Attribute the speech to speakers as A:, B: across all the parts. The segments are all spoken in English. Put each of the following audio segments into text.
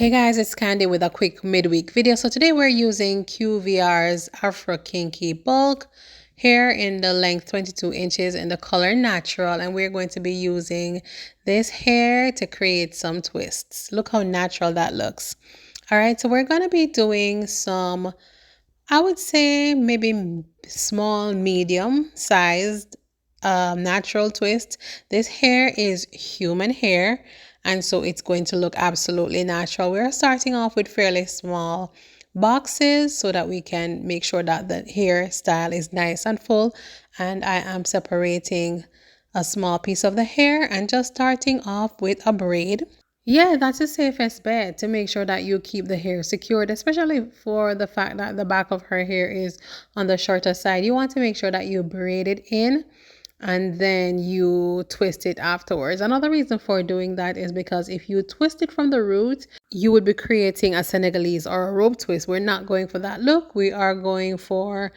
A: Hey guys, it's Candy with a quick midweek video. So today we're using QVR's Afro Kinky bulk hair in the length 22 inches in the color natural, and we're going to be using this hair to create some twists. Look how natural that looks. All right, so we're going to be doing some, I would say maybe small, medium sized natural twist. This hair is human hair, and so it's going to look absolutely natural. We're starting off with fairly small boxes so that we can make sure that the hairstyle is nice and full. And I am separating a small piece of the hair and just starting off with a braid. Yeah, that's the safest bet to make sure that you keep the hair secured, especially for the fact that the back of her hair is on the shorter side. You want to make sure that you braid it in and then you twist it afterwards. Another reason for doing that is because if you twist it from the root, you would be creating a Senegalese or a rope twist. We're not going for that look. We are going for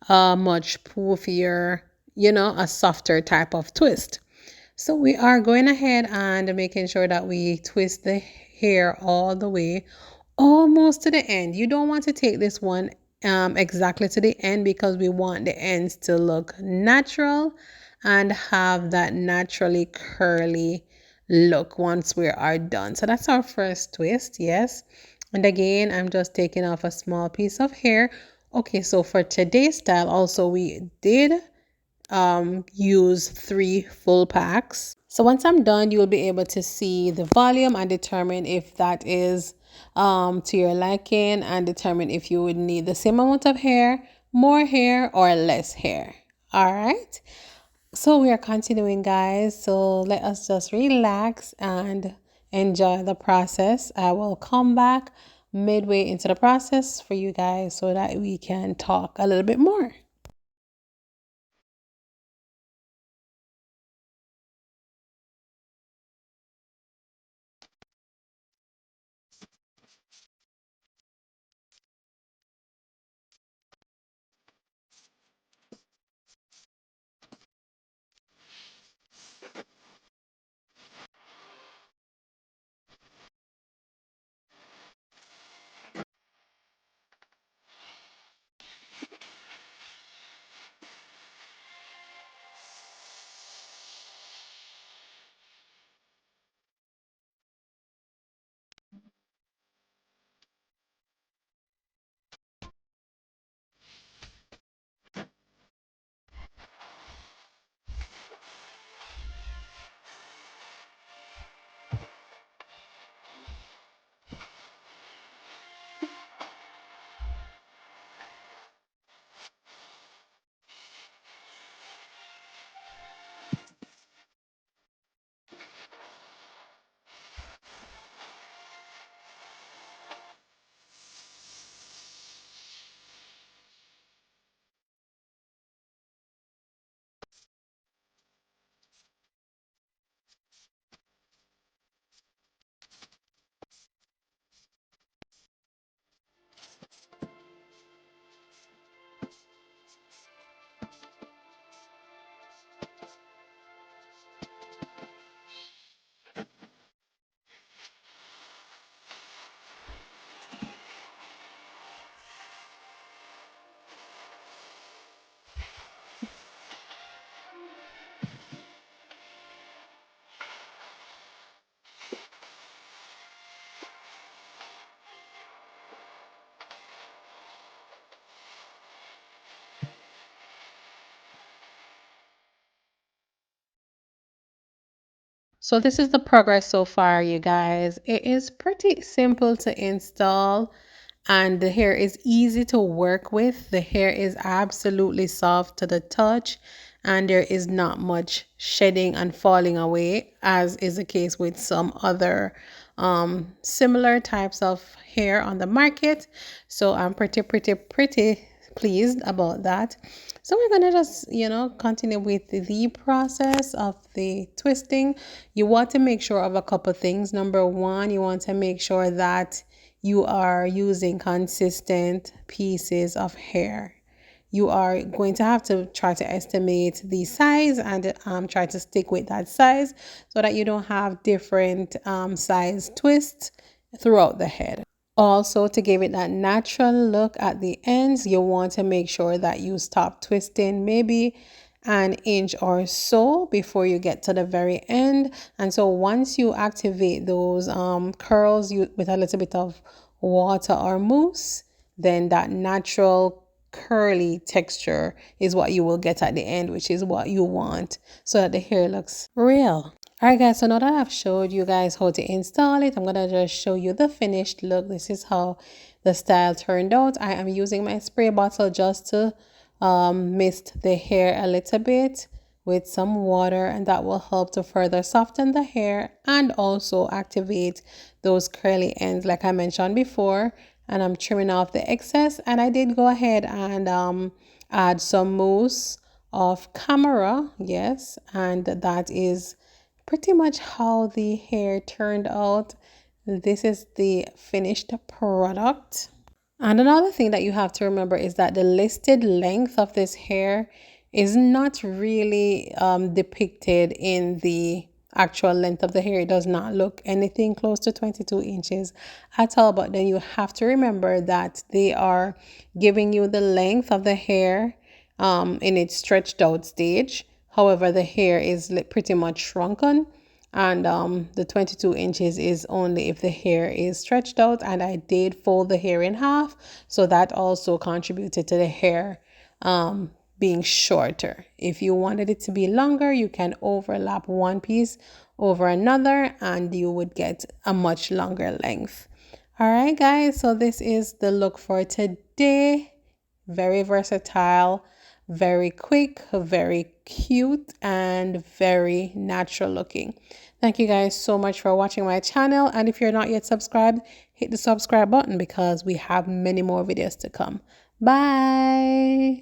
A: a much poofier, a softer type of twist. So we are going ahead and making sure that we twist the hair all the way, almost to the end. You don't want to take this one exactly to the end because we want the ends to look natural and have that naturally curly look once we are done. So that's our first twist, yes. And again, I'm just taking off a small piece of hair. Okay, so for today's style also we did use 3 full packs. So once I'm done, you'll be able to see the volume and determine if that is to your liking, and determine if you would need the same amount of hair, more hair, or less hair. All right. So we are continuing, guys. So let us just relax and enjoy the process. I will come back midway into the process for you guys so that we can talk a little bit more. So this is the progress so far, you guys. It is pretty simple to install, and the hair is easy to work with. The hair is absolutely soft to the touch, and there is not much shedding and falling away, as is the case with some other similar types of hair on the market. So I'm pretty pleased about that. So we're gonna just, continue with the process of the twisting. You want to make sure of a couple things. Number one, you want to make sure that you are using consistent pieces of hair. You are going to have to try to estimate the size and try to stick with that size so that you don't have different size twists throughout the head. Also, to give it that natural look at the ends, you want to make sure that you stop twisting maybe an inch or so before you get to the very end. And so once you activate those curls with a little bit of water or mousse, then that natural curly texture is what you will get at the end, which is what you want so that the hair looks real. Alright guys, so now that I've showed you guys how to install it, I'm going to just show you the finished look. This is how the style turned out. I am using my spray bottle just to mist the hair a little bit with some water, and that will help to further soften the hair and also activate those curly ends like I mentioned before. And I'm trimming off the excess, and I did go ahead and add some mousse of camera, yes, and that is pretty much how the hair turned out. This is the finished product. And another thing that you have to remember is that the listed length of this hair is not really depicted in the actual length of the hair. It does not look anything close to 22 inches at all. But then you have to remember that they are giving you the length of the hair in its stretched out stage. However, the hair is pretty much shrunken, and the 22 inches is only if the hair is stretched out. And I did fold the hair in half, so that also contributed to the hair being shorter. If you wanted it to be longer, you can overlap one piece over another and you would get a much longer length. All right guys, so this is the look for today. Very versatile, very quick, very cute, and very natural looking. Thank you guys so much for watching my channel, and if you're not yet subscribed, hit the subscribe button because we have many more videos to come. Bye.